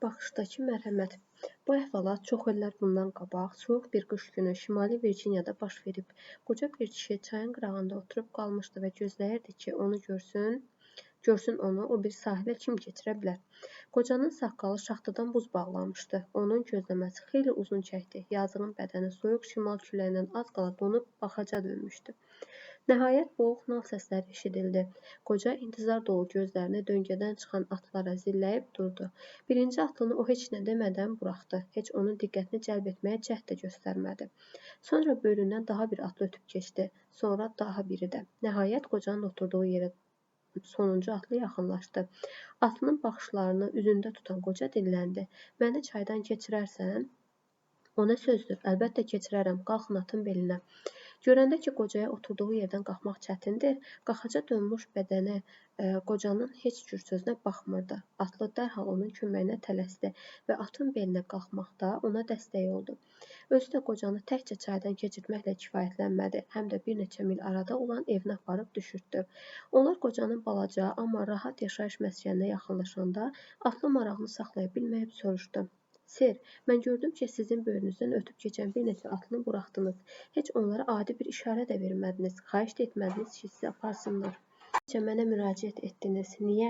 Baxışdakı mərhəmət. Bu əhvalat çox illər bundan qabaq soyuq bir qış günü Şimali Virciniyada baş verib. Qoca bir kişi çayın qırağında oturub qalmışdı və gözləyirdi ki, onu görsün onu o bir sahilə kim keçirə bilər. Qocanın saqqalı şaxtadan buz bağlamışdı. Onun gözləməsi xeyli uzun çəkdi. Yazığın bədəni soyuq şimal küləyindən az qala donub baxaca dönmüşdü. Nəhayət boğuq nal səsləri eşidildi. Qoca intizar dolu gözlərini döngədən çıxan atlara zilləyib durdu. Birinci atlını o heç nə demədən buraxdı. Heç onun diqqətini cəlb etməyə cəhd də göstərmədi. Sonra böyründən daha bir atlı ötüb keçdi. Sonra daha biri də. Nəhayət qocanın oturduğu yerə sonuncu atlı yaxınlaşdı. Atlının baxışlarını üzündə tutan qoca dilləndi. Məni çaydan keçirərsən? O nə sözdür? Əlbəttə keçirərəm. Qalxın atın belinə. Görəndə ki, qocaya oturduğu yerdən qalxmaq çətindir, qaxaca dönmüş bədəni qocanın heç cür sözünə baxmırdı. Atlı dərhal onun köməyinə tələsdi və atın belinə qalxmaqda ona dəstək oldu. Özü də qocanı təkcə çaydan keçirtməklə kifayətlənmədi, həm də bir neçə mil arada olan evinə aparıb düşürtdü. Onlar qocanın balaca, amma rahat yaşayış məskəninə yaxınlaşanda atlı marağını saxlaya bilməyib soruşdu. Ser, mən gördüm ki, sizin böyrünüzdən ötüb keçən bir neçə atlını buraxdınız. Heç onlara adi bir işarə də vermədiniz. Xahiş da etmədiniz ki, sizi aparsınlar. Sadəcə mənə müraciət etdiniz. Niyə?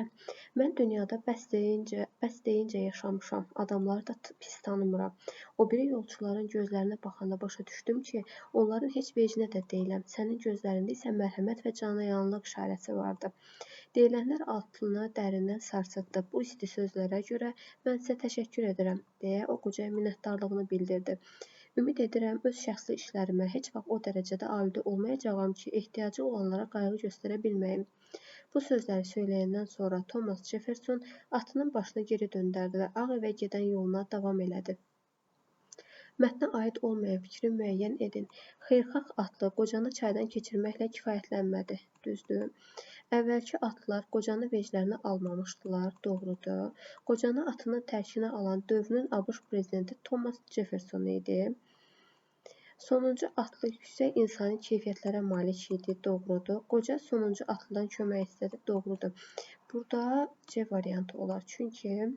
Mən dünyada bəs deyincə yaşamışam. Adamları da pis tanımıram. O biri yolçuların gözlərinə baxanda başa düşdüm ki, onların heç vecinə də deyiləm. Sənin gözlərində isə mərhəmət və canayanlıq işarəsi vardı. Deyilənlər atlını dərindən sarsıtdı. Bu isti sözlərə görə mən sizə təşəkkür edirəm, deyə o qocaya minnətdarlığını bildirdi. Ümid edirəm, öz şəxsi işlərimə heç vaxt o dərəcədə aludə olmayacağam ki, ehtiyacı olanlara qayğı göstərə bilməyim. Bu sözləri söyləyəndən sonra Thomas Jefferson atının başını geri döndərdi və Ağ evə gedən yoluna davam elədi. Mətnə aid olmayan fikri müəyyən edin. Xeyirxah atlı qocanı çaydan keçirməklə kifayətlənmədi. Düzdür. Əvvəlki atlılar qocanı veclərinə almamışdılar. Doğrudur. Qocanı atının tərkinə alan dövrünün ABŞ prezidenti Thomas Jefferson idi. Sonuncu atlı yüksək insani keyfiyyətlərə malik idi. Doğrudur. Qoca sonuncu atlıdan kömək istədi. Doğrudur. Burada C variantı olar. Çünki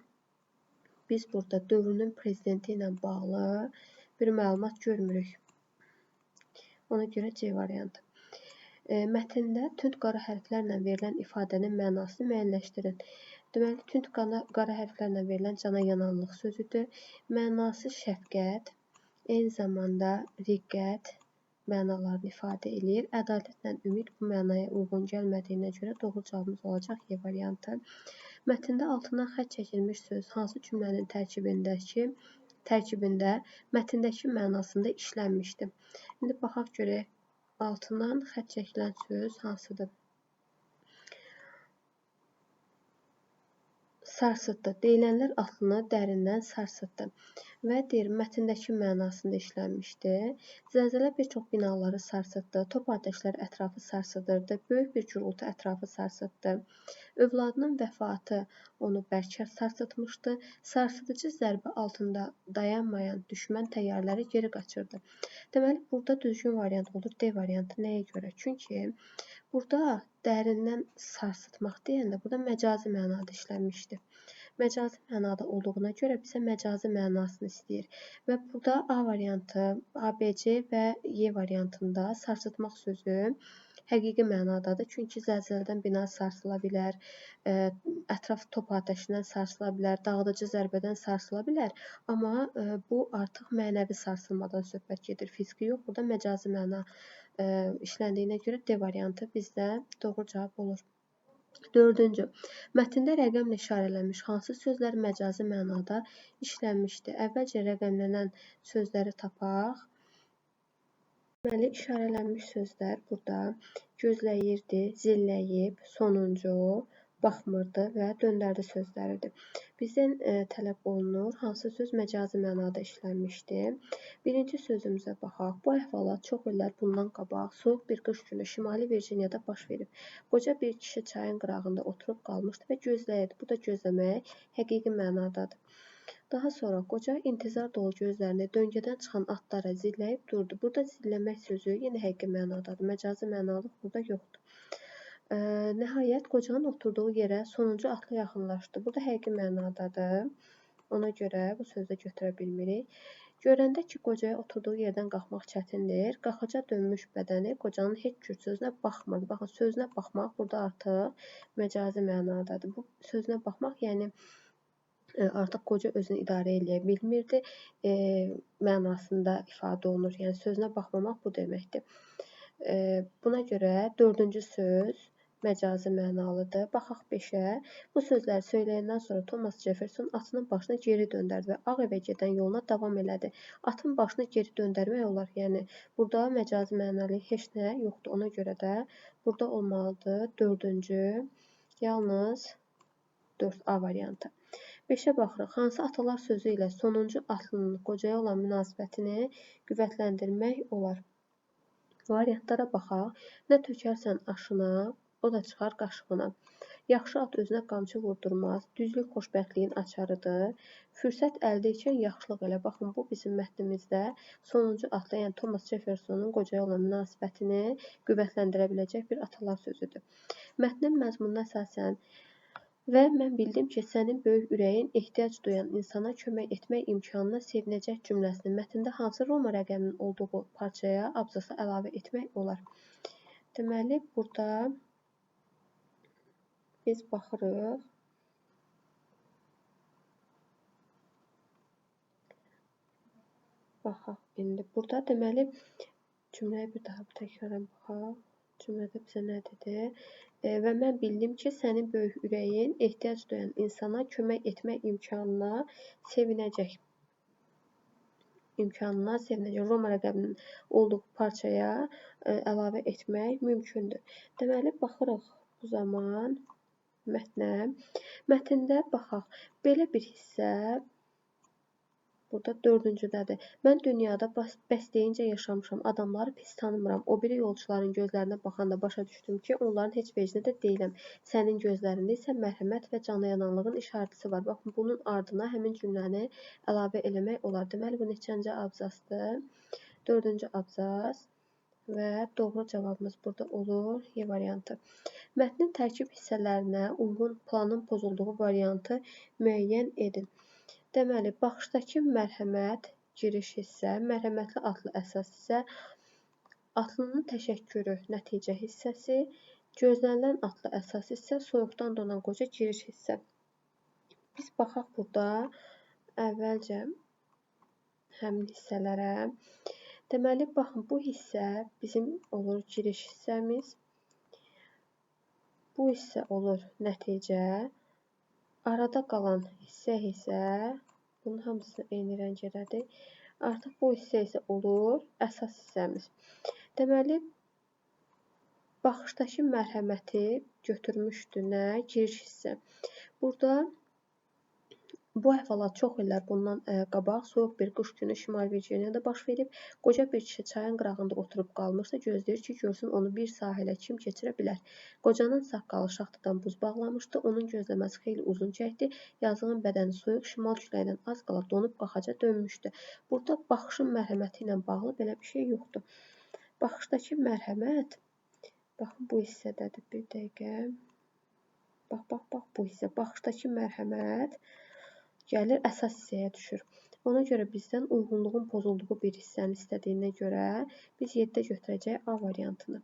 biz burada dövrünün prezidenti ilə bağlı bir məlumat görmürük. Ona görə C variantı. Mətndə tünd qara hərflərlə verilən ifadənin mənasını müəyyənləşdirin. Deməli, tünd qara hərflərlə verilən canayananlıq sözüdür. Mənası şəfqət, eyni zamanda riqqət mənalarını ifadə edir. Ədalətlə ümid bu mənaya uyğun gəlmədiyinə görə doğru cavabımız olacaq E variantı. Mətndə altından xətt çəkilmiş söz hansı cümlənin tərkibində mətndəki mənasında işlənmişdir? İndi baxaq görək, altından xətt çəkilən söz hansıdır? Sarsıtdı. Deyilənlər atlını dərindən sarsıtdı. Və deyir, mətndəki mənasında işlənmişdir. Zəlzələ bir çox binaları sarsıtdı. Top atəşləri ətrafı sarsıdırdı. Böyük bir gurultu ətrafı sarsıtdı. Övladının vəfatı onu bərk sarsıtmışdı. Sarsıdıcı zərbə altında dayanmayan düşmən təyyarələri geri qaçırdı. Deməli, burada düzgün variant olur D variantı. Nəyə görə? Çünki burada dərindən sarsıtmaq deyəndə burada məcazi mənada işlənmişdir. Məcazi mənada olduğuna görə bizə məcazi mənasını istəyir. Və burada A variantı, ABC və Y variantında sarsıtmaq sözü həqiqi mənadadır. Çünki zəlzələdən bina sarsıla bilər, ətraf top atəşindən sarsıla bilər, dağıdıcı zərbədən sarsıla bilər. Amma bu artıq mənəvi sarsılmadan söhbət gedir. Fiziki yox, burada məcazi məna işləndiyinə görə D variantı bizdə doğru cavab olur. Dördüncü. Mətndə rəqəmlə işarələnmiş hansı sözlər məcazi mənada işlənmişdir? Əvvəlcə rəqəmlənən sözləri tapaq. Deməli, işarələnmiş sözlər burada gözləyirdi, zilləyib, sonuncu, baxmırdı və döndərdi sözləridir. Bizdən tələb olunur, hansı söz məcazi mənada işlənmişdir? Birinci sözümüzə baxaq. Bu əhvalat çox illər bundan qabaq soyuq bir qış günü Şimali Virciniyada baş verib. Qoca bir kişi çayın qırağında oturub qalmışdı və gözləyirdi. Bu da gözləmək həqiqi mənadadır. Daha sonra qoca intizar dolu gözlərini döngədən çıxan atlara zilləyib durdu. Burada zilləmək sözü yenə həqiqi mənadadır. Məcazi mənalıq burada yoxdur. Nəhayət, qocanın oturduğu yerə sonuncu atlı yaxınlaşdı. Burada həqiqi mənadadır. Ona görə bu sözü götürə bilmirik. Görəndə ki, qocaya oturduğu yerdən qalxmaq çətindir. Qaxaca dönmüş bədəni qocanın heç cür sözünə baxmırdı. Baxın, sözünə baxmaq burada artıq məcazi mənadadır. Bu sözünə baxmaq, yəni artıq qoca özünü idarə edə bilmirdi mənasında ifadə olunur. Yəni sözünə baxmamaq bu deməkdir. Buna görə dördüncü söz məcazi mənalıdır. Baxaq 5-ə. Bu sözləri söyləyəndən sonra Thomas Jefferson atının başını geri döndərdi və Ağ evə gedən yoluna davam elədi. Atın başını geri döndərmək olar. Yəni burada məcazi mənalı heç nə yoxdur. Ona görə də burada olmalıdır dördüncü, yalnız 4A variantı. 5-ə baxırıq. Hansı atalar sözü ilə sonuncu atlının qocaya olan münasibətini qüvvətləndirmək olar? Variantlara baxaq. Nə tökərsən aşına, o da çıxar qaşığına. Yaxşı at özünə qamçı vurdurmaz. Düzlük xoşbəxtliyin açarıdır. Fürsət əldə ikən yaxşılıq elə. Baxın, bu bizim mətnimizdə sonuncu atla, yəni Thomas Jeffersonun qocaya olan münasibətini qüvvətləndirə biləcək bir atalar sözüdür. Mətnin məzmununa əsasən və mən bildim ki, sənin böyük ürəyin ehtiyac duyan insana kömək etmək imkanına sevinəcək cümləsini mətndə hansı Roma rəqəminin olduğu parçaya, abzasa əlavə etmək olar? Deməli, burada biz baxırıq. Baxaq indi. Burada deməli, cümləyə bir daha təkrarən baxaq. Cümlədə bizə nə dedi? Və mən bildim ki, sənin böyük ürəyin ehtiyac duyan insana kömək etmək imkanına sevinəcək. Roma rəqəminin olduğu parçaya əlavə etmək mümkündür. Deməli, baxırıq bu zaman mətnə. Mətndə baxaq. Belə bir hissə burada dördüncüdədir. Mən dünyada bəsləyincə yaşamışam. Adamları pis tanımıram. O biri yolçuların gözlərinə baxanda başa düşdüm ki, onların heç vecinə də deyiləm. Sənin gözlərində isə mərhəmət və canayananlığın işarəsi var. Baxın, bunun ardına həmin cümləni əlavə eləmək olar. Deməli, bu neçənci abzasdır? Dördüncü abzas və doğru cavabımız burada olur. Y variantı. Mətnin tərkib hissələrinə uyğun planın pozulduğu variantı müəyyən edin. Deməli, baxışdakı mərhəmət giriş hissə, mərhəmətli atlı əsas hissə, atlının təşəkkürü nəticə hissəsi, gözlənilən atlı əsas hissə, soyuqdan donan qoca giriş hissə. Biz baxaq burada əvvəlcə həmin hissələrə. Deməli, baxın, bu hissə bizim olur giriş hissəmiz. Bu hissə olur nəticə. Arada qalan hissə isə, bunun hamısını eyni rəng elədik. Artıq bu hissə isə olur əsas hissəmiz. Deməli, baxışdakı mərhəməti götürmüşdü nə? Giriş hissə. Burada bu əhvalat çox illər bundan qabaq soyuq bir qış günü Şimali Virginiyada baş verib. Qoca bir kişi çayın qırağında oturub qalmışdı. Gözləyir ki, görsün onu bir sahilə kim keçirə bilər. Qocanın saqqalı şaxtadan buz bağlamışdı. Onun gözləməsi xeyli uzun çəkdi. Yazığın bədəni soyuq şimal küləyindən az qala donub qaxaca dönmüşdü. Burada baxışın mərhəməti ilə bağlı belə bir şey yoxdur. Baxışdakı mərhəmət, baxın bu hissədədir bir dəqiqə. Bax, bu hissə. Baxışdakı mərhəmət gəlir əsas hissəyə düşür. Ona görə bizdən uyğunluğun pozulduğu bir hissəni istədiyinə görə biz 7-də götürəcəyik A variantını.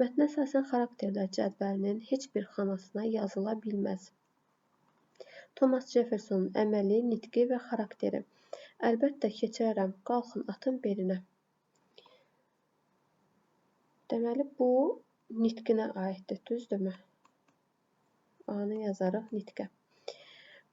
Mətnə əsasən xarakterlər cədvəlinin heç bir xanasına yazıla bilməz. Thomas Jeffersonun əməli, nitqi və xarakteri. Əlbəttə keçərəm, qalxın atın belinə. Deməli, bu nitqinə aiddir, düzdürmü? A-nı yazarıq nitqə.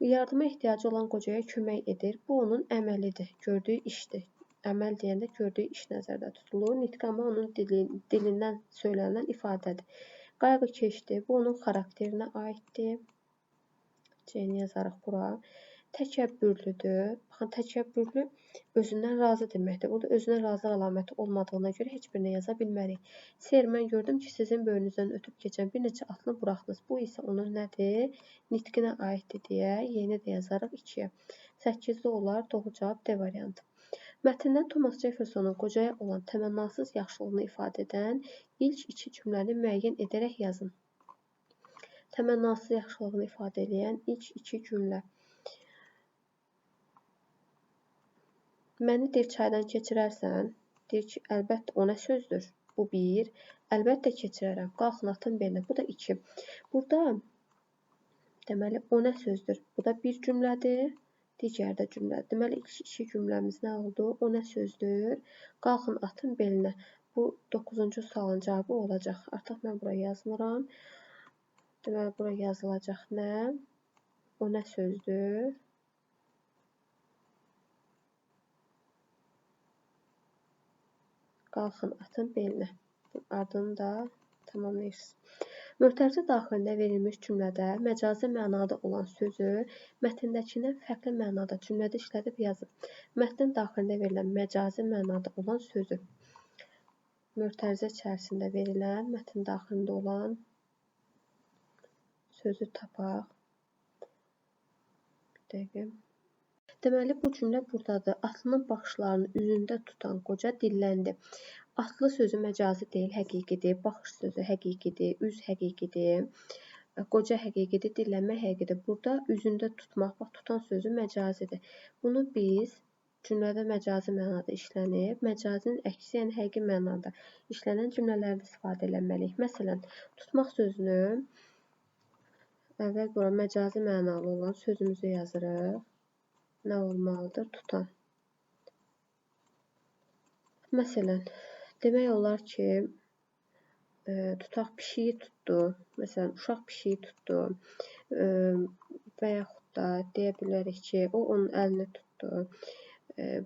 Yardıma ehtiyacı olan qocaya kömək edir. Bu onun əməlidir, gördüyü işdir. Əməl deyəndə gördüyü iş nəzərdə tutulur. Nitq amma onun dilindən söylənilən ifadədir. Qayğı keçdi. Bu onun xarakterinə aiddir. C-ni yazarıq bura. Təkəbbürlüdür. Baxın, təkəbbürlü özündən razı deməkdir. Burada özünə razı əlaməti olmadığına görə heç birini yaza bilmərik. Ser, mən gördüm ki, sizin böyrünüzdən ötüb keçən bir neçə atlını buraxdınız. Bu isə onun nədir? Nitqinə aiddir deyə yeni də yazarıq 2-yə. 8-də olar, doğru cavab D variantı. Mətndən Thomas Jeffersonun qocaya olan təmənnasız yaxşılığını ifadə edən ilk 2 cümləni müəyyən edərək yazın. Təmənnasız yaxşılığını ifadə edən ilk 2 cümlə. Məni deyir çaydan keçirərsən. Deyir ki, əlbəttə o nə sözdür? Bu 1. Əlbəttə keçirərəm. Qalxın atın belinə. Bu da 2. Burada deməli o nə sözdür? Bu da bir cümlədir. Digər də cümlədir. Deməli iki cümləmiz nə oldu? O nə sözdür? Qalxın atın belinə. Bu 9-cu sualın cavabı olacaq. Artıq mən bura yazmıram. Deməli bura yazılacaq nə? O nə sözdür? Qalxın atın belinə. Ardını da tamamlayırsınız. Mötərizə daxilində verilmiş cümlədə məcazi mənada olan sözü mətndəkindən fərqli mənada cümlədə işlədib yazın. Mətnin daxilində verilən məcazi mənada olan sözü mötərizə içərisində verilən, mətn daxilində olan sözü tapaq. Bir dəqiqə. Deməli, bu cümlə buradadır. Atlının baxışlarını üzündə tutan qoca dilləndi. Atlı sözü məcazi deyil, həqiqidir. Baxış sözü həqiqidir, üz həqiqidir. Qoca həqiqidir, dillənmək həqiqidir. Burada üzündə tutmaq, bax, tutan sözü məcazidir. Bunu biz cümlədə məcazi mənada işlənib, məcazinin əksi, yəni həqiqi mənada işlənən cümlələrdə istifadə etməliyik. Məsələn, tutmaq sözünü əvvəl bura məcazi mənalı olan sözümüzü yazırıq. Nə olmalıdır? Tutan. Məsələn, demək olar ki, tutaq pişiyi tutdu. Məsələn, uşaq pişiyi tutdu. Və yaxud da deyə bilərik ki, o onun əlini tutdu.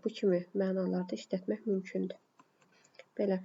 Bu kimi mənalarda işlətmək mümkündür. Belə.